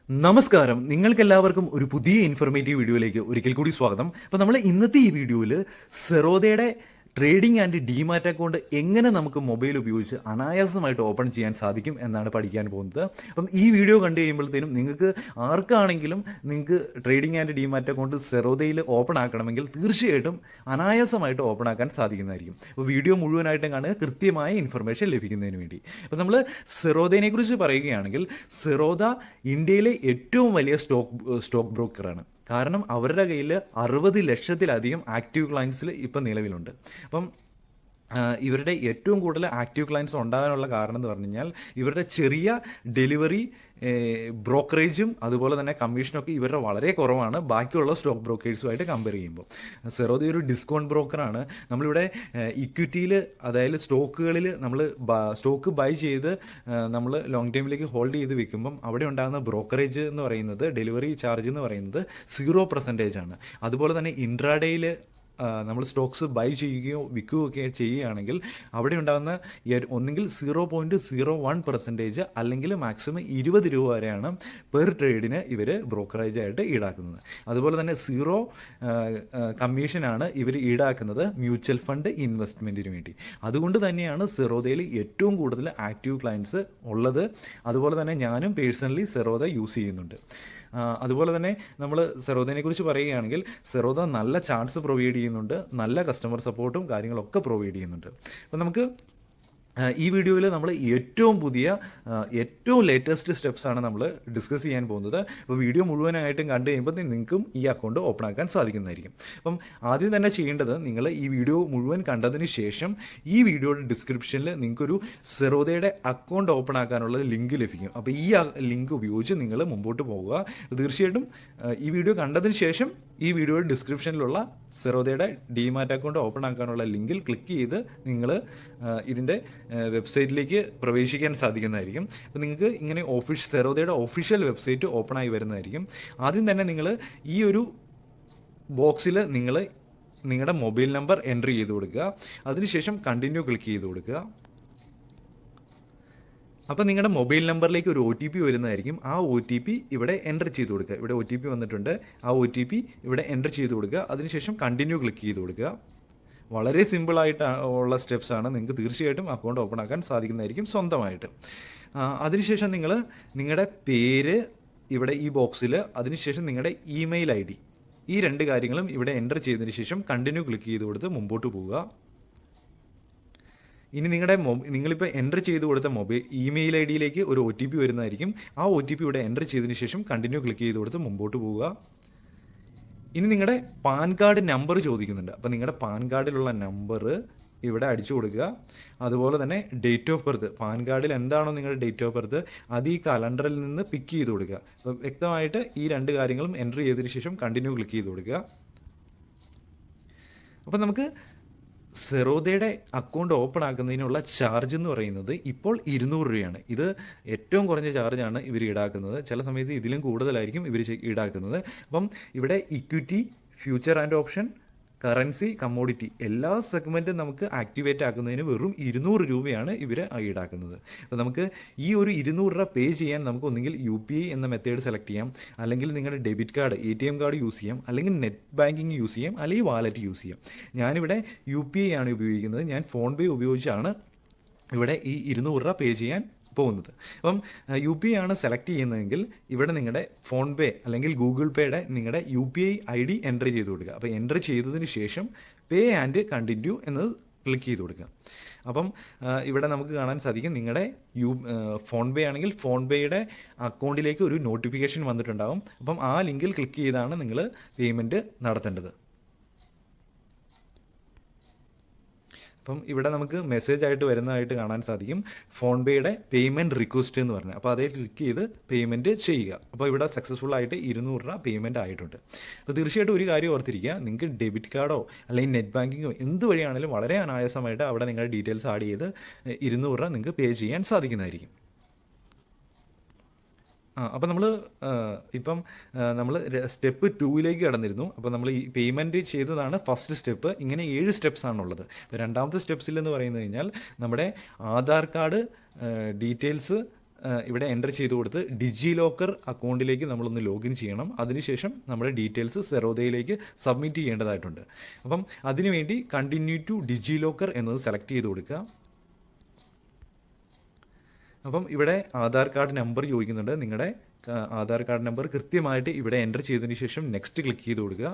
നമസ്കാരം, നിങ്ങൾക്കെല്ലാവർക്കും ഒരു പുതിയ ഇൻഫോർമേറ്റീവ് വീഡിയോയിലേക്ക് ഒരിക്കൽ കൂടി സ്വാഗതം. അപ്പോൾ നമ്മൾ ഇന്നത്തെ ഈ വീഡിയോയിൽ സെറോദയുടെ ട്രേഡിംഗ് ആൻഡ് ഡിമാറ്റ് അക്കൗണ്ട് എങ്ങനെ നമുക്ക് മൊബൈൽ ഉപയോഗിച്ച് അനായാസമായിട്ട് ഓപ്പൺ ചെയ്യാൻ സാധിക്കും എന്നാണ് പഠിക്കാൻ പോകുന്നത്. അപ്പം ഈ വീഡിയോ കണ്ടു കഴിയുമ്പോഴത്തേനും നിങ്ങൾക്ക് ആർക്കാണെങ്കിലും നിങ്ങൾക്ക് ട്രേഡിംഗ് ആൻഡ് ഡിമാറ്റ് അക്കൗണ്ട് സെറോദയിൽ ഓപ്പൺ ആക്കണമെങ്കിൽ തീർച്ചയായിട്ടും അനായാസമായിട്ട് ഓപ്പൺ ആക്കാൻ സാധിക്കുന്നതായിരിക്കും. അപ്പോൾ വീഡിയോ മുഴുവനായിട്ടും കാണുക, കൃത്യമായ ഇൻഫർമേഷൻ ലഭിക്കുന്നതിന് വേണ്ടി. അപ്പോൾ നമ്മൾ സെറോദയെ കുറിച്ച് പറയുകയാണെങ്കിൽ, സെറോദ ഇന്ത്യയിലെ ഏറ്റവും വലിയ സ്റ്റോക്ക് ബ്രോക്കറാണ്. കാരണം അവരുടെ കയ്യിൽ 60 ലക്ഷത്തിലധികം ആക്റ്റീവ് ക്ലയൻസിൽ ഇപ്പം നിലവിലുണ്ട്. അപ്പം ഇവരുടെ ഏറ്റവും കൂടുതൽ ആക്റ്റീവ് ക്ലയൻസ് ഉണ്ടാകാനുള്ള കാരണം എന്ന് പറഞ്ഞു കഴിഞ്ഞാൽ ഇവരുടെ ചെറിയ ഡെലിവറി ബ്രോക്കറേജും അതുപോലെ തന്നെ കമ്മീഷനൊക്കെ ഇവരുടെ വളരെ കുറവാണ് ബാക്കിയുള്ള സ്റ്റോക്ക് ബ്രോക്കേഴ്സുമായിട്ട് കമ്പയർ ചെയ്യുമ്പോൾ. സെറോദ ഒരു ഡിസ്കൗണ്ട് ബ്രോക്കറാണ്. നമ്മളിവിടെ ഇക്വിറ്റിയിൽ, അതായത് സ്റ്റോക്കുകളിൽ നമ്മൾ സ്റ്റോക്ക് ബൈ ചെയ്ത് നമ്മൾ ലോങ് ടൈമിലേക്ക് ഹോൾഡ് ചെയ്ത് വെക്കുമ്പം അവിടെ ഉണ്ടാകുന്ന ബ്രോക്കറേജ് എന്ന് പറയുന്നത്, ഡെലിവറി ചാർജ് എന്ന് പറയുന്നത് 0% ആണ്. അതുപോലെ തന്നെ ഇൻട്രാഡേയിൽ നമ്മൾ സ്റ്റോക്സ് ബൈ ചെയ്യുകയോ വിൽക്കുകയൊക്കെ ചെയ്യുകയാണെങ്കിൽ അവിടെ ഉണ്ടാകുന്ന ഒന്നുകിൽ 0.01% അല്ലെങ്കിൽ മാക്സിമം 20 രൂപ വരെയാണ് പെർ ട്രേഡിന് ഇവർ ബ്രോക്കറേജായിട്ട് ഈടാക്കുന്നത്. അതുപോലെ തന്നെ 0 കമ്മീഷനാണ് ഇവർ ഈടാക്കുന്നത് മ്യൂച്വൽ ഫണ്ട് ഇൻവെസ്റ്റ്മെൻറ്റിന് വേണ്ടി. അതുകൊണ്ട് തന്നെയാണ് സെറോദയിൽ ഏറ്റവും കൂടുതൽ ആക്റ്റീവ് ക്ലയൻസ് ഉള്ളത്. അതുപോലെ തന്നെ ഞാനും പേഴ്സണലി സെറോദ യൂസ് ചെയ്യുന്നുണ്ട്. അതുപോലെ തന്നെ നമ്മൾ സെറോദയെ കുറിച്ച് പറയുകയാണെങ്കിൽ, സെറോദ നല്ല ചാർട്ട്സ് പ്രൊവൈഡ് ചെയ്യുന്നുണ്ട്, നല്ല കസ്റ്റമർ സപ്പോർട്ടും കാര്യങ്ങളൊക്കെ പ്രൊവൈഡ് ചെയ്യുന്നുണ്ട്. അപ്പോൾ നമുക്ക് ഈ വീഡിയോയിൽ നമ്മൾ ഏറ്റവും ലേറ്റസ്റ്റ് സ്റ്റെപ്സാണ് നമ്മൾ ഡിസ്കസ് ചെയ്യാൻ പോകുന്നത്. അപ്പോൾ വീഡിയോ മുഴുവനായിട്ടും കണ്ടു കഴിയുമ്പോൾ നിങ്ങൾക്കും ഈ അക്കൗണ്ട് ഓപ്പൺ ആക്കാൻ സാധിക്കുന്നതായിരിക്കും. അപ്പം ആദ്യം തന്നെ ചെയ്യേണ്ടത്, നിങ്ങൾ ഈ വീഡിയോ മുഴുവൻ കണ്ടതിന് ശേഷം ഈ വീഡിയോയുടെ ഡിസ്ക്രിപ്ഷനിൽ നിങ്ങൾക്കൊരു സെറോദയുടെ അക്കൗണ്ട് ഓപ്പൺ ആക്കാനുള്ള ലിങ്ക് ലഭിക്കും. അപ്പോൾ ഈ ലിങ്ക് ഉപയോഗിച്ച് നിങ്ങൾ മുമ്പോട്ട് പോകുക. തീർച്ചയായിട്ടും ഈ വീഡിയോ കണ്ടതിന് ശേഷം ഈ വീഡിയോയുടെ ഡിസ്ക്രിപ്ഷനിലുള്ള സെറോദയുടെ ഡിമാറ്റ് അക്കൗണ്ട് ഓപ്പൺ ആക്കാനുള്ള ലിങ്കിൽ ക്ലിക്ക് ചെയ്ത് നിങ്ങൾ ഇതിൻ്റെ വെബ്സൈറ്റിലേക്ക് പ്രവേശിക്കാൻ സാധിക്കുന്നതായിരിക്കും. അപ്പോൾ നിങ്ങൾക്ക് ഇങ്ങനെ സെറോദയുടെ ഒഫീഷ്യൽ വെബ്സൈറ്റ് ഓപ്പൺ ആയി വരുന്നതായിരിക്കും. ആദ്യം തന്നെ നിങ്ങൾ ഈ ഒരു ബോക്സിൽ നിങ്ങളുടെ മൊബൈൽ നമ്പർ എൻ്റർ ചെയ്ത് കൊടുക്കുക. അതിനുശേഷം കണ്ടിന്യൂ ക്ലിക്ക് ചെയ്ത് കൊടുക്കുക. അപ്പോൾ നിങ്ങളുടെ മൊബൈൽ നമ്പറിലേക്ക് ഒരു OTP വരുന്നതായിരിക്കും. ആ OTP ഇവിടെ എൻ്റർ ചെയ്ത് കൊടുക്കുക. ഇവിടെ OTP വന്നിട്ടുണ്ട്. ആ OTP ഇവിടെ എൻ്റർ ചെയ്ത് കൊടുക്കുക. അതിനുശേഷം കണ്ടിന്യൂ ക്ലിക്ക് ചെയ്ത് കൊടുക്കുക. വളരെ സിമ്പിളായിട്ട് ഉള്ള സ്റ്റെപ്സാണ്. നിങ്ങൾക്ക് തീർച്ചയായിട്ടും അക്കൗണ്ട് ഓപ്പൺ ആക്കാൻ സാധിക്കുന്നതായിരിക്കും സ്വന്തമായിട്ട്. അതിനുശേഷം നിങ്ങളുടെ പേര് ഇവിടെ ഈ ബോക്സിൽ, അതിനുശേഷം നിങ്ങളുടെ ഇമെയിൽ ID, ഈ 2 കാര്യങ്ങളും ഇവിടെ എൻ്റർ ചെയ്തതിന് ശേഷം കണ്ടിന്യൂ ക്ലിക്ക് ചെയ്ത് കൊടുത്ത് മുമ്പോട്ട് പോവുക. ഇനി നിങ്ങളിപ്പോൾ എൻ്റർ ചെയ്ത് കൊടുത്ത ഇമെയിൽ IDയിലേക്ക് ഒരു OTP വരുന്നതായിരിക്കും. ആ OTP ഇവിടെ എൻ്റർ ചെയ്തതിന് ശേഷം കണ്ടിന്യൂ ക്ലിക്ക് ചെയ്ത് കൊടുത്ത് മുമ്പോട്ട് പോവുക. ഇനി നിങ്ങളുടെ പാൻ കാർഡ് നമ്പർ ചോദിക്കുന്നുണ്ട്. അപ്പോൾ നിങ്ങളുടെ പാൻ കാർഡിലുള്ള നമ്പർ ഇവിടെ അടിച്ചു കൊടുക്കുക. അതുപോലെ തന്നെ ഡേറ്റ് ഓഫ് ബർത്ത്, പാൻ കാർഡിൽ എന്താണോ നിങ്ങളുടെ ഡേറ്റ് ഓഫ് ബർത്ത് അത് ഈ കലണ്ടറിൽ നിന്ന് പിക്ക് ചെയ്ത് കൊടുക്കുക. അപ്പോൾ വ്യക്തമായിട്ട് ഈ 2 കാര്യങ്ങളും എൻ്റർ ചെയ്തതിന് ശേഷം കണ്ടിന്യൂ ക്ലിക്ക് ചെയ്ത് കൊടുക്കുക. അപ്പോൾ നമുക്ക് സെറോദയുടെ അക്കൗണ്ട് ഓപ്പൺ ആക്കുന്നതിനുള്ള ചാർജ് എന്ന് പറയുന്നത് ഇപ്പോൾ 200 രൂപയാണ്. ഇത് ഏറ്റവും കുറഞ്ഞ ചാർജാണ് ഇവർ ഈടാക്കുന്നത്. ചില സമയത്ത് ഇതിലും കൂടുതലായിരിക്കും ഇവർ ഈടാക്കുന്നത്. അപ്പം ഇവിടെ equity, future and option, currency, commodity എല്ലാ സെഗ്മെൻറ്റും നമുക്ക് ആക്ടിവേറ്റ് ആക്കുന്നതിന് വെറും 200 രൂപയാണ് ഇവർ ഈടാക്കുന്നത്. അപ്പോൾ നമുക്ക് ഈ ഒരു 200 രൂപ പേ ചെയ്യാൻ നമുക്ക് ഒന്നുകിൽ UPI എന്ന മെത്തേഡ് സെലക്ട് ചെയ്യാം, അല്ലെങ്കിൽ നിങ്ങളുടെ debit card, ATM card use ചെയ്യാം, അല്ലെങ്കിൽ നെറ്റ് ബാങ്കിങ് യൂസ് ചെയ്യാം, അല്ലെങ്കിൽ വാലറ്റ് യൂസ് ചെയ്യാം. ഞാനിവിടെ UPI ആണ് ഉപയോഗിക്കുന്നത്. ഞാൻ ഫോൺ പേ ഉപയോഗിച്ചാണ് ഇവിടെ ഈ 200 രൂപ പേ ചെയ്യാൻ പോകുന്നത്. അപ്പം UPI ആണ് സെലക്ട് ചെയ്യുന്നതെങ്കിൽ ഇവിടെ നിങ്ങളുടെ ഫോൺ പേ അല്ലെങ്കിൽ ഗൂഗിൾ പേയുടെ നിങ്ങളുടെ UPI ID എൻ്റർ ചെയ്ത് കൊടുക്കുക. അപ്പോൾ എൻ്റർ ചെയ്തതിന് ശേഷം പേ ആൻഡ് കണ്ടിന്യൂ എന്നത് ക്ലിക്ക് ചെയ്ത് കൊടുക്കുക. അപ്പം ഇവിടെ നമുക്ക് കാണാൻ സാധിക്കും, നിങ്ങളുടെ ഫോൺ പേ ആണെങ്കിൽ ഫോൺ പേയുടെ അക്കൗണ്ടിലേക്ക് ഒരു നോട്ടിഫിക്കേഷൻ വന്നിട്ടുണ്ടാകും. അപ്പം ആ ലിങ്കിൽ ക്ലിക്ക് ചെയ്താണ് നിങ്ങൾ പേയ്മെൻറ്റ് നടത്തേണ്ടത്. അപ്പം ഇവിടെ നമുക്ക് മെസ്സേജ് ആയിട്ട് വരുന്നതായിട്ട് കാണാൻ സാധിക്കും, ഫോൺ പേയുടെ പേയ്മെൻറ്റ് റിക്വസ്റ്റ് എന്ന് പറഞ്ഞാൽ. അപ്പോൾ അതേ ക്ലിക്ക് ചെയ്ത് പേയ്മെൻറ്റ് ചെയ്യുക. അപ്പോൾ ഇവിടെ സക്സസ്ഫുൾ ആയിട്ട് 200 രൂപ പേയ്മെൻറ്റ് ആയിട്ടുണ്ട്. അപ്പോൾ തീർച്ചയായിട്ടും ഒരു കാര്യം ഓർത്തിരിക്കുക, നിങ്ങൾക്ക് ഡെബിറ്റ് കാർഡോ അല്ലെങ്കിൽ നെറ്റ് ബാങ്കിങ്ങോ എന്ത് വഴിയാണെങ്കിലും വളരെ അനായാസമായിട്ട് അവിടെ നിങ്ങളുടെ ഡീറ്റെയിൽസ് ആഡ് ചെയ്ത് 200 രൂപ നിങ്ങൾക്ക് പേ ചെയ്യാൻ സാധിക്കുന്നതായിരിക്കും. അപ്പോൾ നമ്മൾ സ്റ്റെപ്പ് 2ലേക്ക് കടന്നിരുന്നു. അപ്പോൾ നമ്മൾ ഈ പേയ്മെൻറ്റ് ചെയ്തതാണ് ഫസ്റ്റ് സ്റ്റെപ്പ്. ഇങ്ങനെ 7 സ്റ്റെപ്സാണുള്ളത്. അപ്പോൾ രണ്ടാമത്തെ സ്റ്റെപ്സിലെന്ന് പറയുന്നത് കഴിഞ്ഞാൽ നമ്മുടെ ആധാർ കാർഡ് ഡീറ്റെയിൽസ് ഇവിടെ എൻ്റർ ചെയ്ത് കൊടുത്ത് ഡിജി ലോക്കർ അക്കൗണ്ടിലേക്ക് നമ്മളൊന്ന് ലോഗിൻ ചെയ്യണം. അതിനുശേഷം നമ്മുടെ ഡീറ്റെയിൽസ് സെറോദയിലേക്ക് സബ്മിറ്റ് ചെയ്യേണ്ടതായിട്ടുണ്ട്. അപ്പം അതിനുവേണ്ടി കണ്ടിന്യൂ ടു ഡിജി ലോക്കർ എന്നത് സെലക്ട് ചെയ്ത് കൊടുക്കുക. അപ്പം ഇവിടെ ആധാർ കാർഡ് നമ്പർ ചോദിക്കുന്നുണ്ട്. നിങ്ങളുടെ ആധാർ കാർഡ് നമ്പർ കൃത്യമായിട്ട് ഇവിടെ എൻ്റർ ചെയ്തതിന് ശേഷം നെക്സ്റ്റ് ക്ലിക്ക് ചെയ്ത് കൊടുക്കുക.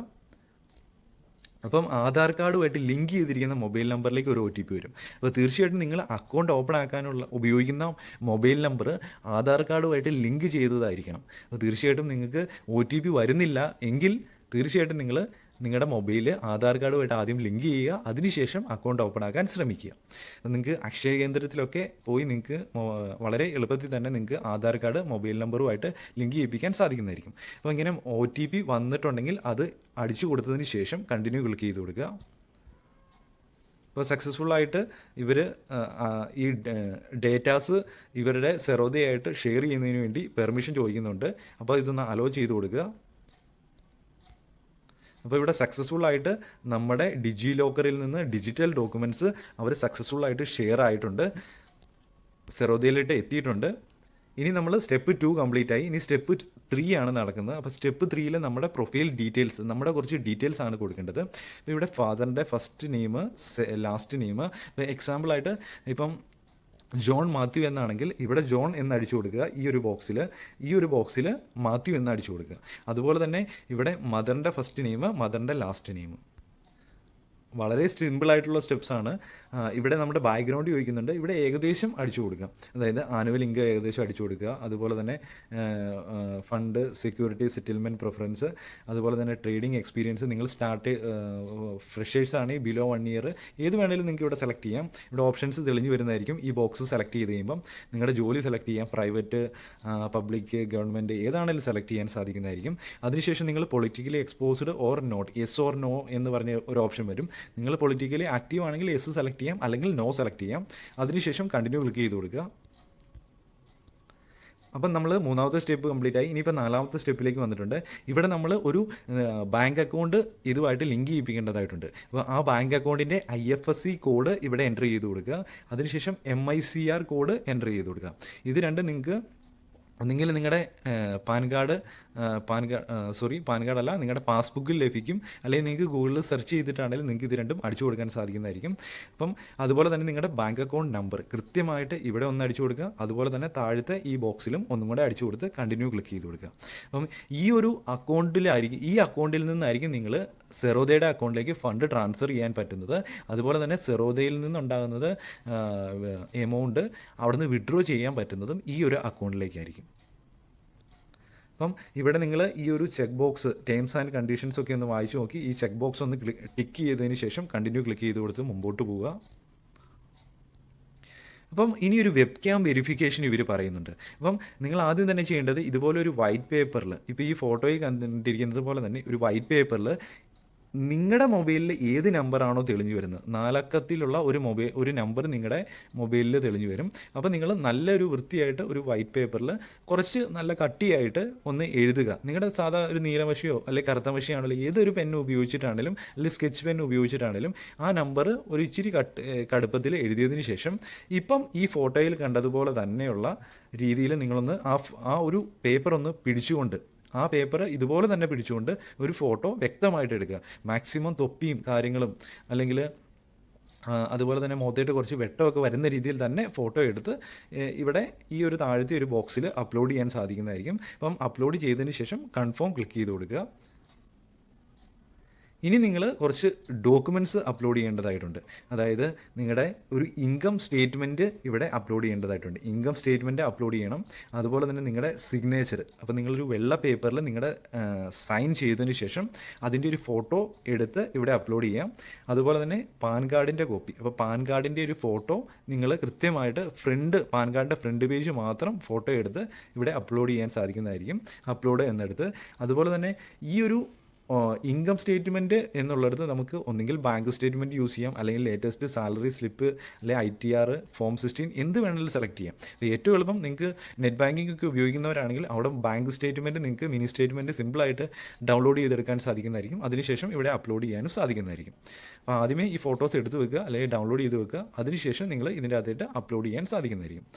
അപ്പം ആധാർ കാർഡുമായിട്ട് ലിങ്ക് ചെയ്തിരിക്കുന്ന മൊബൈൽ നമ്പറിലേക്ക് ഒരു OTP വരും. അപ്പോൾ തീർച്ചയായിട്ടും നിങ്ങൾ അക്കൗണ്ട് ഓപ്പൺ ആക്കാനുള്ള ഉപയോഗിക്കുന്ന മൊബൈൽ നമ്പർ ആധാർ കാർഡുമായിട്ട് ലിങ്ക് ചെയ്തതായിരിക്കണം. അപ്പോൾ തീർച്ചയായിട്ടും നിങ്ങൾക്ക് OTP വരുന്നില്ല എങ്കിൽ തീർച്ചയായിട്ടും നിങ്ങൾ നിങ്ങളുടെ മൊബൈൽ ആധാർ കാർഡുമായിട്ട് ആദ്യം ലിങ്ക് ചെയ്യുക. അതിനുശേഷം അക്കൗണ്ട് ഓപ്പൺ ആക്കാൻ ശ്രമിക്കുക. അപ്പോൾ നിങ്ങൾക്ക് അക്ഷയ കേന്ദ്രത്തിലൊക്കെ പോയി നിങ്ങൾക്ക് വളരെ എളുപ്പത്തിൽ തന്നെ നിങ്ങൾക്ക് ആധാർ കാർഡ് മൊബൈൽ നമ്പറുമായിട്ട് ലിങ്ക് ചെയ്യിപ്പിക്കാൻ സാധിക്കുന്നതായിരിക്കും. അപ്പോൾ ഇങ്ങനെ OTP വന്നിട്ടുണ്ടെങ്കിൽ അത് അടിച്ചു കൊടുത്തതിന് ശേഷം കണ്ടിന്യൂ ക്ലിക്ക് ചെയ്ത് കൊടുക്കുക. ഇപ്പോൾ സക്സസ്ഫുള്ളായിട്ട് ഇവർ ഈ ഡേറ്റാസ് ഇവരുടെ സെറോദയായിട്ട് ഷെയർ ചെയ്യുന്നതിന് വേണ്ടി പെർമിഷൻ ചോദിക്കുന്നുണ്ട്. അപ്പോൾ ഇതൊന്ന് അലോ ചെയ്ത് കൊടുക്കുക. അപ്പോൾ ഇവിടെ സക്സസ്ഫുള്ളായിട്ട് നമ്മുടെ ഡിജി ലോക്കറിൽ നിന്ന് ഡിജിറ്റൽ ഡോക്യുമെൻറ്റ്സ് അവർ സക്സസ്ഫുള്ളായിട്ട് ഷെയർ ആയിട്ടുണ്ട്, സെറോദയിലിട്ട് എത്തിയിട്ടുണ്ട്. ഇനി നമ്മൾ സ്റ്റെപ്പ് 2 കംപ്ലീറ്റ് ആയി. ഇനി സ്റ്റെപ്പ് 3 ആണ് നടക്കുന്നത്. അപ്പോൾ സ്റ്റെപ്പ് 3 നമ്മുടെ പ്രൊഫൈൽ ഡീറ്റെയിൽസ്, നമ്മുടെ കുറച്ച് ഡീറ്റെയിൽസ് ആണ് കൊടുക്കേണ്ടത്. അപ്പോൾ ഇവിടെ ഫാദറിൻ്റെ ഫസ്റ്റ് നെയിം, ലാസ്റ്റ് നെയിം. ഇപ്പോൾ എക്സാമ്പിളായിട്ട് ഇപ്പം ജോൺ മാത്യു എന്നാണെങ്കിൽ ഇവിടെ ജോൺ എന്ന് അടിച്ചു കൊടുക്കുക. ഈ ഒരു ബോക്സിൽ മാത്യു എന്ന് അടിച്ചു കൊടുക്കുക. അതുപോലെ തന്നെ ഇവിടെ മദറിൻ്റെ ഫസ്റ്റ് നെയിം, മദറിൻ്റെ ലാസ്റ്റ് നെയിം. വളരെ സിമ്പിളായിട്ടുള്ള സ്റ്റെപ്സാണ്. ഇവിടെ നമ്മുടെ ബാക്ക്ഗ്രൗണ്ട് ചോദിക്കുന്നുണ്ട്. ഇവിടെ ഏകദേശം അടിച്ചു കൊടുക്കുക. അതായത് ആനുവൽ ഇൻകം ഏകദേശം അടിച്ചു കൊടുക്കുക. അതുപോലെ തന്നെ ഫണ്ട്, സെക്യൂരിറ്റി, സെറ്റിൽമെൻറ്റ് പ്രിഫറൻസ്, അതുപോലെ തന്നെ ട്രേഡിംഗ് എക്സ്പീരിയൻസ്. നിങ്ങൾ ഫ്രഷേഴ്സ് ആണെങ്കിൽ ബിലോ 1 ഇയർ ഏത് വേണമെങ്കിലും നിങ്ങൾക്ക് ഇവിടെ സെലക്ട് ചെയ്യാം. ഇവിടെ ഓപ്ഷൻസ് തെളിഞ്ഞു വരുന്നതായിരിക്കും. ഈ ബോക്സ് സെലക്ട് ചെയ്ത് കഴിയുമ്പം നിങ്ങളുടെ ജോലി സെലക്ട് ചെയ്യാം. പ്രൈവറ്റ്, പബ്ലിക്, ഗവൺമെൻറ് ഏതാണെങ്കിലും സെലക്ട് ചെയ്യാൻ സാധിക്കുന്നതായിരിക്കും. അതിനുശേഷം നിങ്ങൾ politically exposed or not, yes or no എന്ന് പറഞ്ഞ ഒരു ഓപ്ഷൻ വരും. നിങ്ങൾ പൊളിറ്റിക്കലി ആക്റ്റീവ് ആണെങ്കിൽ യെസ് സെലക്ട് ചെയ്യാം, അല്ലെങ്കിൽ നോ സെലക്ട് ചെയ്യാം. അതിനുശേഷം കണ്ടിന്യൂ ക്ലിക്ക് ചെയ്ത് കൊടുക്കുക. അപ്പം നമ്മൾ 3ാമത്തെ സ്റ്റെപ്പ് കംപ്ലീറ്റ് ആയി. ഇനിയിപ്പോൾ 4ാമത്തെ സ്റ്റെപ്പിലേക്ക് വന്നിട്ടുണ്ട്. ഇവിടെ നമ്മൾ ഒരു ബാങ്ക് അക്കൗണ്ട് ഇതുമായിട്ട് ലിങ്ക് ചെയ്യിപ്പിക്കേണ്ടതായിട്ടുണ്ട്. അപ്പോൾ ആ ബാങ്ക് അക്കൗണ്ടിൻ്റെ IFSC കോഡ് ഇവിടെ എൻ്റർ ചെയ്ത് കൊടുക്കുക. അതിനുശേഷം MICR കോഡ് എൻ്റർ ചെയ്ത് കൊടുക്കുക. ഇത് രണ്ടും നിങ്ങൾക്ക് ഒന്നുകിൽ നിങ്ങളുടെ പാൻ കാർഡ് അല്ല, നിങ്ങളുടെ പാസ്ബുക്കിൽ ലഭിക്കും. അല്ലെങ്കിൽ നിങ്ങൾക്ക് ഗൂഗിളിൽ സെർച്ച് ചെയ്തിട്ടാണെങ്കിലും നിങ്ങൾക്ക് ഇത് രണ്ടും അടിച്ചു കൊടുക്കാൻ സാധിക്കുന്നതായിരിക്കും. അപ്പം അതുപോലെ തന്നെ നിങ്ങളുടെ ബാങ്ക് അക്കൗണ്ട് നമ്പർ കൃത്യമായിട്ട് ഇവിടെ ഒന്ന് അടിച്ചു കൊടുക്കുക. അതുപോലെ തന്നെ താഴത്തെ ഈ ബോക്സിലും ഒന്നും കൂടെ അടിച്ചു കൊടുത്ത് കണ്ടിന്യൂ ക്ലിക്ക് ചെയ്ത് കൊടുക്കുക. അപ്പം ഈ അക്കൗണ്ടിൽ നിന്നായിരിക്കും നിങ്ങൾ സെറോദയുടെ അക്കൗണ്ടിലേക്ക് ഫണ്ട് ട്രാൻസ്ഫർ ചെയ്യാൻ പറ്റുന്നത്. അതുപോലെ തന്നെ സെറോദയിൽ നിന്നുണ്ടാകുന്നത് എമൗണ്ട് അവിടുന്ന് വിഡ്രോ ചെയ്യാൻ പറ്റുന്നതും ഈ ഒരു അക്കൗണ്ടിലേക്കായിരിക്കും. അപ്പം ഇവിടെ നിങ്ങൾ ഈ ഒരു check box, terms and conditions ഒക്കെ ഒന്ന് വായിച്ചു നോക്കി ഈ ചെക്ക് ബോക്സ് ഒന്ന് ടിക്ക് ചെയ്തതിന് ശേഷം കണ്ടിന്യൂ ക്ലിക്ക് ചെയ്ത് കൊടുത്ത് മുമ്പോട്ട് പോവുക. അപ്പം ഇനിയൊരു വെബ് ക്യാം വെരിഫിക്കേഷൻ ഇവർ പറയുന്നുണ്ട്. അപ്പം നിങ്ങൾ ആദ്യം തന്നെ ചെയ്യേണ്ടത് ഇതുപോലെ ഒരു വൈറ്റ് പേപ്പറിൽ, ഇപ്പോൾ ഈ ഫോട്ടോയിൽ കണ്ടിരിക്കുന്നത് പോലെ തന്നെ ഒരു വൈറ്റ് പേപ്പറിൽ നിങ്ങളുടെ മൊബൈലിൽ ഏത് നമ്പറാണോ തെളിഞ്ഞു വരുന്നത്, 4 അക്കത്തിലുള്ള ഒരു നമ്പർ നിങ്ങളുടെ മൊബൈലിൽ തെളിഞ്ഞു വരും. അപ്പോൾ നിങ്ങൾ നല്ലൊരു വൃത്തിയായിട്ട് ഒരു വൈറ്റ് പേപ്പറിൽ കുറച്ച് നല്ല കട്ടിയായിട്ട് ഒന്ന് എഴുതുക. നിങ്ങളുടെ സാധാ ഒരു നീലമഷിയോ അല്ലെങ്കിൽ കറുത്ത മഷിയാണെങ്കിലും ഏതൊരു പെന്ന് ഉപയോഗിച്ചിട്ടാണെങ്കിലും അല്ലെങ്കിൽ സ്കെച്ച് പെൻ ഉപയോഗിച്ചിട്ടാണെങ്കിലും ആ നമ്പർ ഒരു ഇച്ചിരി കടുപ്പത്തിൽ എഴുതിയതിന് ശേഷം ഇപ്പം ഈ ഫോട്ടോയിൽ കണ്ടതുപോലെ തന്നെയുള്ള രീതിയിൽ നിങ്ങളൊന്ന് ആ ഒരു പേപ്പർ ഒന്ന് പിടിച്ചുകൊണ്ട്, ആ പേപ്പർ ഇതുപോലെ തന്നെ പിടിച്ചുകൊണ്ട് ഒരു ഫോട്ടോ വ്യക്തമായിട്ട് എടുക്കുക. മാക്സിമം തൊപ്പിയും കാര്യങ്ങളും അല്ലെങ്കിൽ അതുപോലെ തന്നെ മുഖത്തേട്ട് കുറച്ച് വെട്ടമൊക്കെ വരുന്ന രീതിയിൽ തന്നെ ഫോട്ടോ എടുത്ത് ഇവിടെ ഈ ഒരു താഴത്തെ ഒരു ബോക്സിൽ അപ്ലോഡ് ചെയ്യാൻ സാധിക്കുന്നതായിരിക്കും. അപ്പം അപ്ലോഡ് ചെയ്തതിന് ശേഷം കൺഫേം ക്ലിക്ക് ചെയ്ത് കൊടുക്കുക. ഇനി നിങ്ങൾ കുറച്ച് ഡോക്യുമെൻറ്റ്സ് അപ്ലോഡ് ചെയ്യേണ്ടതായിട്ടുണ്ട്. അതായത് നിങ്ങളുടെ ഒരു ഇൻകം സ്റ്റേറ്റ്മെൻറ്റ് ഇവിടെ അപ്ലോഡ് ചെയ്യേണ്ടതായിട്ടുണ്ട്. ഇൻകം സ്റ്റേറ്റ്മെൻറ്റ് അപ്ലോഡ് ചെയ്യണം. അതുപോലെ തന്നെ നിങ്ങളുടെ സിഗ്നേച്ചർ, അപ്പോൾ നിങ്ങളൊരു വെള്ള പേപ്പറിൽ നിങ്ങളുടെ സൈൻ ചെയ്തതിന് ശേഷം അതിൻ്റെ ഒരു ഫോട്ടോ എടുത്ത് ഇവിടെ അപ്ലോഡ് ചെയ്യാം. അതുപോലെ തന്നെ പാൻ കാർഡിൻ്റെ കോപ്പി, അപ്പോൾ പാൻ കാർഡിൻ്റെ ഒരു ഫോട്ടോ നിങ്ങൾ കൃത്യമായിട്ട് പാൻ കാർഡിൻ്റെ ഫ്രണ്ട് പേജ് മാത്രം ഫോട്ടോ എടുത്ത് ഇവിടെ അപ്ലോഡ് ചെയ്യാൻ സാധിക്കുന്നതായിരിക്കും. അപ്ലോഡ് എന്നെടുത്ത് അതുപോലെ തന്നെ ഈ ഒരു ഇൻകം സ്റ്റേറ്റ്മെൻറ്റ് എന്നുള്ളിടത്ത് നമുക്ക് ഒന്നുകിൽ ബാങ്ക് സ്റ്റേറ്റ്മെൻറ്റ് യൂസ് ചെയ്യാം, അല്ലെങ്കിൽ ലേറ്റസ്റ്റ് സാലറി സ്ലിപ്പ്, അല്ലെങ്കിൽ ITR, ഫോം 16 എന്ത് വേണമെങ്കിലും സെലക്ട് ചെയ്യാം. ഏറ്റവും എളുപ്പം നിങ്ങൾക്ക് നെറ്റ് ബാങ്കിങ് ഒക്കെ ഉപയോഗിക്കുന്നവരാണെങ്കിൽ അവിടെ ബാങ്ക് സ്റ്റേറ്റ്മെൻറ്റ് നിങ്ങൾക്ക് മിനി സ്റ്റേറ്റ്മെൻറ്റ് സിമ്പിളായിട്ട് ഡൗൺലോഡ് ചെയ്തെടുക്കാൻ സാധിക്കുന്നതായിരിക്കും. അതിനുശേഷം ഇവിടെ അപ്ലോഡ് ചെയ്യാനും സാധിക്കുന്നതായിരിക്കും. അപ്പോൾ ആദ്യമേ ഈ ഫോട്ടോസ് എടുത്ത് വെക്കുക അല്ലെങ്കിൽ ഡൗൺലോഡ് ചെയ്ത് വെക്കുക. അതിനുശേഷം നിങ്ങൾ ഇതിൻ്റെ അകത്തായിട്ട് അപ്ലോഡ് ചെയ്യാൻ സാധിക്കുന്നതായിരിക്കും.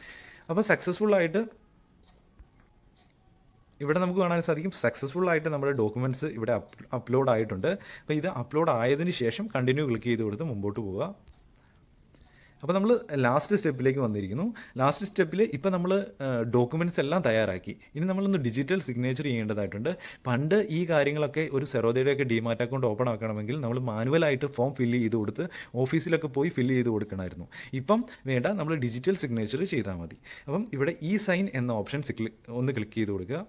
അപ്പോൾ സക്സസ്ഫുള്ളായിട്ട് ഇവിടെ നമുക്ക് കാണാൻ സാധിക്കും സക്സസ്ഫുള്ളായിട്ട് നമ്മുടെ ഡോക്യുമെൻറ്റ്സ് ഇവിടെ അപ്ലോഡ് ആയിട്ടുണ്ട്. അപ്പോൾ ഇത് അപ്ലോഡ് ആയതിനു ശേഷം കണ്ടിന്യൂ ക്ലിക്ക് ചെയ്ത് കൊടുത്ത് മുമ്പോട്ട് പോവുക. അപ്പോൾ നമ്മൾ ലാസ്റ്റ് സ്റ്റെപ്പിലേക്ക് വന്നിരിക്കുന്നു. ലാസ്റ്റ് സ്റ്റെപ്പിൽ ഇപ്പോൾ നമ്മൾ ഡോക്യുമെൻറ്റ്സ് എല്ലാം തയ്യാറാക്കി. ഇനി നമ്മളൊന്ന് ഡിജിറ്റൽ സിഗ്നേച്ചർ ചെയ്യേണ്ടതായിട്ടുണ്ട്. പണ്ട് ഈ കാര്യങ്ങളൊക്കെ ഒരു സെറോദയുടെയൊക്കെ ഡിമാറ്റ് അക്കൗണ്ട് ഓപ്പൺ ആക്കണമെങ്കിൽ നമ്മൾ മാനുവലായിട്ട് ഫോം ഫില്ല് ചെയ്ത് കൊടുത്ത് ഓഫീസിലൊക്കെ പോയി ഫില്ല് ചെയ്ത് കൊടുക്കണമായിരുന്നു. ഇപ്പം വേണ്ട, നമ്മൾ ഡിജിറ്റൽ സിഗ്നേച്ചർ ചെയ്താൽ മതി. അപ്പം ഇവിടെ ഈ സൈൻ എന്ന ഓപ്ഷൻ ഒന്ന് ക്ലിക്ക് ചെയ്ത് കൊടുക്കുക.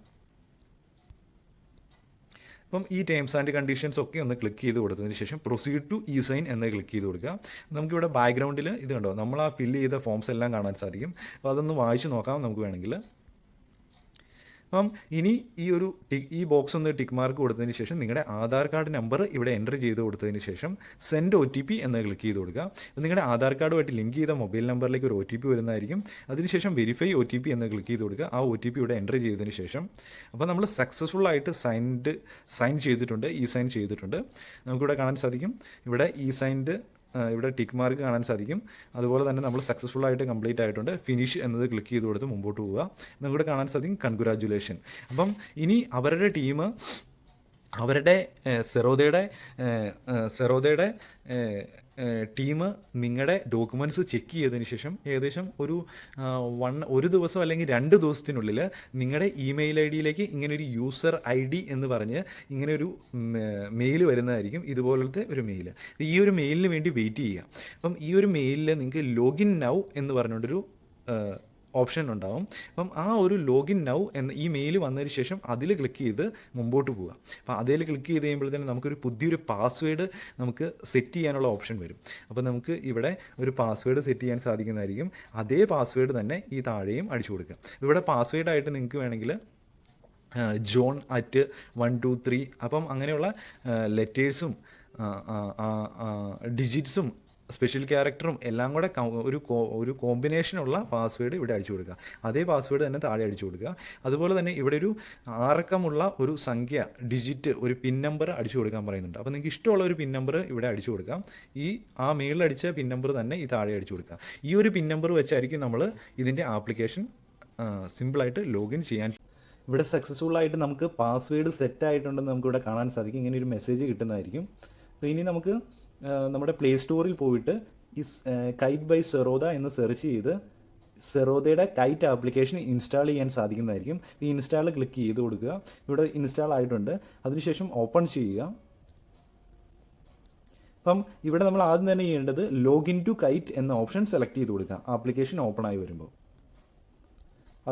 അപ്പം ഈ ടേംസ് ആൻഡ് കണ്ടീഷൻസ് ഒക്കെ ഒന്ന് ക്ലിക്ക് ചെയ്ത് കൊടുത്തതിന് ശേഷം പ്രൊസീഡ് ടു ഇ സൈൻ എന്ന് ക്ലിക്ക് ചെയ്ത് കൊടുക്കുക. നമുക്കിവിടെ ബാക്ക്ഗ്രൗണ്ടിൽ ഇത് കണ്ടോ, നമ്മൾ ആ ഫില്ല് ചെയ്ത ഫോംസ് എല്ലാം കാണാൻ സാധിക്കും. അപ്പോൾ അതൊന്ന് വായിച്ച് നോക്കാം നമുക്ക് വേണമെങ്കിൽ. അപ്പം ഇനി ഈ ബോക്സ് ഒന്ന് ടിക്ക് മാർക്ക് കൊടുത്തതിന് ശേഷം നിങ്ങളുടെ ആധാർ കാർഡ് നമ്പർ ഇവിടെ എൻ്റർ ചെയ്ത് കൊടുത്തതിന് ശേഷം സെൻഡ് OTP എന്ന് ക്ലിക്ക് ചെയ്ത് കൊടുക്കുക. അപ്പോൾ നിങ്ങളുടെ ആധാർ കാർഡുമായിട്ട് ലിങ്ക് ചെയ്ത മൊബൈൽ നമ്പറിലേക്ക് ഒരു OTP വരുന്നതായിരിക്കും. അതിനുശേഷം വെരിഫൈ OTP എന്ന് ക്ലിക്ക് ചെയ്ത് കൊടുക്കുക. ആ OTP ഇവിടെ എൻ്റർ ചെയ്തതിന് ശേഷം അപ്പോൾ നമ്മൾ സക്സസ്ഫുള്ളായിട്ട് സൈൻ ചെയ്തിട്ടുണ്ട്, ഇ സൈൻ ചെയ്തിട്ടുണ്ട്. നമുക്കിവിടെ കാണാൻ സാധിക്കും. ഇവിടെ ഇ സൈൻഡ് ഇവിടെ ടിക്ക് മാർക്ക് കാണാൻ സാധിക്കും. അതുപോലെ തന്നെ നമ്മൾ സക്സസ്ഫുള്ളായിട്ട് കംപ്ലീറ്റ് ആയിട്ടുണ്ട്. ഫിനിഷ് എന്നത് ക്ലിക്ക് ചെയ്ത് കൊടുത്ത് മുമ്പോട്ട് പോവുക. നമുക്കിവിടെ കാണാൻ സാധിക്കും കൺഗ്രാജുലേഷൻ. അപ്പം ഇനി അവരുടെ ടീം അവരുടെ സെറോദയുടെ ടീം നിങ്ങളുടെ ഡോക്യുമെൻറ്റ്സ് ചെക്ക് ചെയ്തതിന് ശേഷം ഏകദേശം ഒരു ദിവസം അല്ലെങ്കിൽ 2 ദിവസത്തിനുള്ളിൽ നിങ്ങളുടെ ഇമെയിൽ ID-യിലേക്ക് ഇങ്ങനൊരു യൂസർ ID എന്ന് പറഞ്ഞ് ഇങ്ങനെയൊരു മെയിൽ വരുന്നതായിരിക്കും. ഇതുപോലത്തെ ഒരു മെയിൽ. ഈ ഒരു മെയിലിന് വേണ്ടി വെയിറ്റ് ചെയ്യുക. അപ്പം ഈ ഒരു മെയിലിൽ നിങ്ങൾക്ക് ലോഗിൻ നൗ എന്ന് പറഞ്ഞുകൊണ്ടൊരു ഓപ്ഷൻ ഉണ്ടാവും. അപ്പം ആ ഒരു ലോഗിൻ നൗ എന്ന ഈ മെയിൽ വന്നതിന് ശേഷം അതിൽ ക്ലിക്ക് ചെയ്ത് മുമ്പോട്ട് പോവുക. അപ്പോൾ അതിൽ ക്ലിക്ക് ചെയ്ത് കഴിയുമ്പോഴത്തേനും നമുക്കൊരു പുതിയൊരു പാസ്വേഡ് നമുക്ക് സെറ്റ് ചെയ്യാനുള്ള ഓപ്ഷൻ വരും. അപ്പോൾ നമുക്ക് ഇവിടെ ഒരു പാസ്വേഡ് സെറ്റ് ചെയ്യാൻ സാധിക്കുന്നതായിരിക്കും. അതേ പാസ്വേഡ് തന്നെ ഈ താഴെയും അടിച്ചു കൊടുക്കുക. ഇവിടെ പാസ്വേഡായിട്ട് നിങ്ങൾക്ക് വേണമെങ്കിൽ John@123 അപ്പം അങ്ങനെയുള്ള ലെറ്റേഴ്സും ഡിജിറ്റ്സും സ്പെഷ്യൽ ക്യാരക്ടറും എല്ലാം കൂടെ ഒരു കോമ്പിനേഷനുള്ള പാസ്വേഡ് ഇവിടെ അടിച്ചു കൊടുക്കുക. അതേ പാസ്വേഡ് തന്നെ താഴെ അടിച്ചു കൊടുക്കുക. അതുപോലെ തന്നെ ഇവിടെ ഒരു 6 അക്കമുള്ള ഒരു സംഖ്യ ഡിജിറ്റ് ഒരു പിൻ നമ്പർ അടിച്ചു കൊടുക്കാൻ പറയുന്നുണ്ട്. അപ്പോൾ നിങ്ങൾക്ക് ഇഷ്ടമുള്ള ഒരു പിൻ നമ്പർ ഇവിടെ അടിച്ചു കൊടുക്കാം. ആ മേളിലടിച്ച പിൻ നമ്പർ തന്നെ ഈ താഴെ അടിച്ചു കൊടുക്കുക. ഈ ഒരു പിൻ നമ്പർ വെച്ചായിരിക്കും നമ്മൾ ഇതിൻ്റെ ആപ്ലിക്കേഷൻ സിമ്പിളായിട്ട് ലോഗിൻ ചെയ്യാൻ. ഇവിടെ സക്സസ്ഫുള്ളായിട്ട് നമുക്ക് പാസ്വേഡ് സെറ്റ് ആയിട്ടുണ്ടെന്ന് നമുക്കിവിടെ കാണാൻ സാധിക്കും. ഇങ്ങനെ ഒരു മെസ്സേജ് കിട്ടുന്നതായിരിക്കും. അപ്പോൾ ഇനി നമുക്ക് നമ്മുടെ പ്ലേ സ്റ്റോറിൽ പോയിട്ട് ഈ കൈറ്റ് ബൈ സെറോദ എന്ന് സെർച്ച് ചെയ്ത് സെറോദയുടെ കൈറ്റ് ആപ്ലിക്കേഷൻ ഇൻസ്റ്റാൾ ചെയ്യാൻ സാധിക്കുന്നതായിരിക്കും. ഈ ഇൻസ്റ്റാൾ ക്ലിക്ക് ചെയ്ത് കൊടുക്കുക. ഇവിടെ ഇൻസ്റ്റാൾ ആയിട്ടുണ്ട്. അതിനുശേഷം ഓപ്പൺ ചെയ്യുക. അപ്പം ഇവിടെ നമ്മൾ ആദ്യം തന്നെ ചെയ്യേണ്ടത് ലോഗിൻ ടു കൈറ്റ് എന്ന ഓപ്ഷൻ സെലക്ട് ചെയ്ത് കൊടുക്കുക ആപ്ലിക്കേഷൻ ഓപ്പൺ ആയി വരുമ്പോൾ.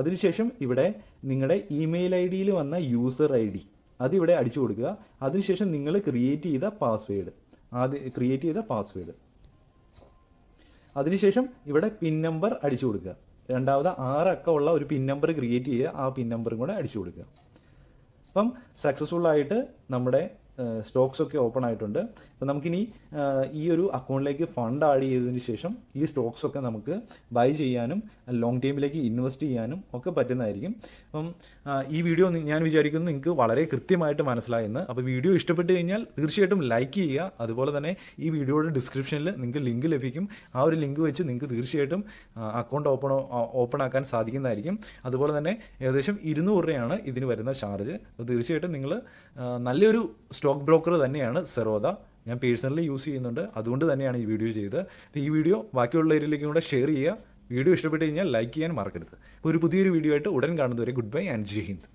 അതിനുശേഷം ഇവിടെ നിങ്ങളുടെ ഇമെയിൽ ID-യിൽ വന്ന യൂസർ ID അതിവിടെ അടിച്ചു കൊടുക്കുക. അതിനുശേഷം നിങ്ങൾ ക്രിയേറ്റ് ചെയ്ത പാസ്വേഡ് അതിനുശേഷം ഇവിടെ പിൻ നമ്പർ അടിച്ചു കൊടുക്കുക. രണ്ടാമത് 6 അക്കമുള്ള ഒരു പിൻ നമ്പർ ക്രിയേറ്റ് ചെയ്യുക. ആ പിൻ നമ്പറും കൂടെ അടിച്ചു കൊടുക്കുക. അപ്പം സക്സസ്ഫുള്ളായിട്ട് നമ്മുടെ സ്റ്റോക്സ് ഒക്കെ ഓപ്പൺ ആയിട്ടുണ്ട്. അപ്പോൾ നമുക്കിനി ഈ ഒരു അക്കൗണ്ടിലേക്ക് ഫണ്ട് ആഡ് ചെയ്തതിന് ശേഷം ഈ സ്റ്റോക്സ് ഒക്കെ നമുക്ക് ബൈ ചെയ്യാനും ലോങ് ടൈമിലേക്ക് ഇൻവെസ്റ്റ് ചെയ്യാനും ഒക്കെ പറ്റുന്നതായിരിക്കും. അപ്പം ഈ വീഡിയോ ഞാൻ വിചാരിക്കുന്നു നിങ്ങൾക്ക് വളരെ കൃത്യമായിട്ട് മനസ്സിലായെന്ന്. അപ്പോൾ വീഡിയോ ഇഷ്ടപ്പെട്ട് കഴിഞ്ഞാൽ തീർച്ചയായിട്ടും ലൈക്ക് ചെയ്യുക. അതുപോലെ തന്നെ ഈ വീഡിയോയുടെ ഡിസ്ക്രിപ്ഷനിൽ നിങ്ങൾക്ക് ലിങ്ക് ലഭിക്കും. ആ ഒരു ലിങ്ക് വെച്ച് നിങ്ങൾക്ക് തീർച്ചയായിട്ടും അക്കൗണ്ട് ഓപ്പൺ ആക്കാൻ സാധിക്കുന്നതായിരിക്കും. അതുപോലെ തന്നെ ഏകദേശം 200 രൂപയാണ് ഇതിന് വരുന്ന ചാർജ്. അപ്പോൾ തീർച്ചയായിട്ടും നിങ്ങൾ നല്ലൊരു സ്റ്റോക്ക് ബ്രോക്കർ തന്നെയാണ് സെറോദ. ഞാൻ പേഴ്സണലി യൂസ് ചെയ്യുന്നുണ്ട്. അതുകൊണ്ട് തന്നെയാണ് ഈ വീഡിയോ ചെയ്തത്. ഈ വീഡിയോ ബാക്കിയുള്ളവരിലേക്കും കൂടെ ഷെയർ ചെയ്യുക. വീഡിയോ ഇഷ്ടപ്പെട്ട് കഴിഞ്ഞാൽ ലൈക്ക് ചെയ്യാൻ മറക്കരുത്. അപ്പോൾ ഒരു പുതിയൊരു വീഡിയോ ആയിട്ട് ഉടൻ കാണുന്നതുവരെ good bye and Jai Hind.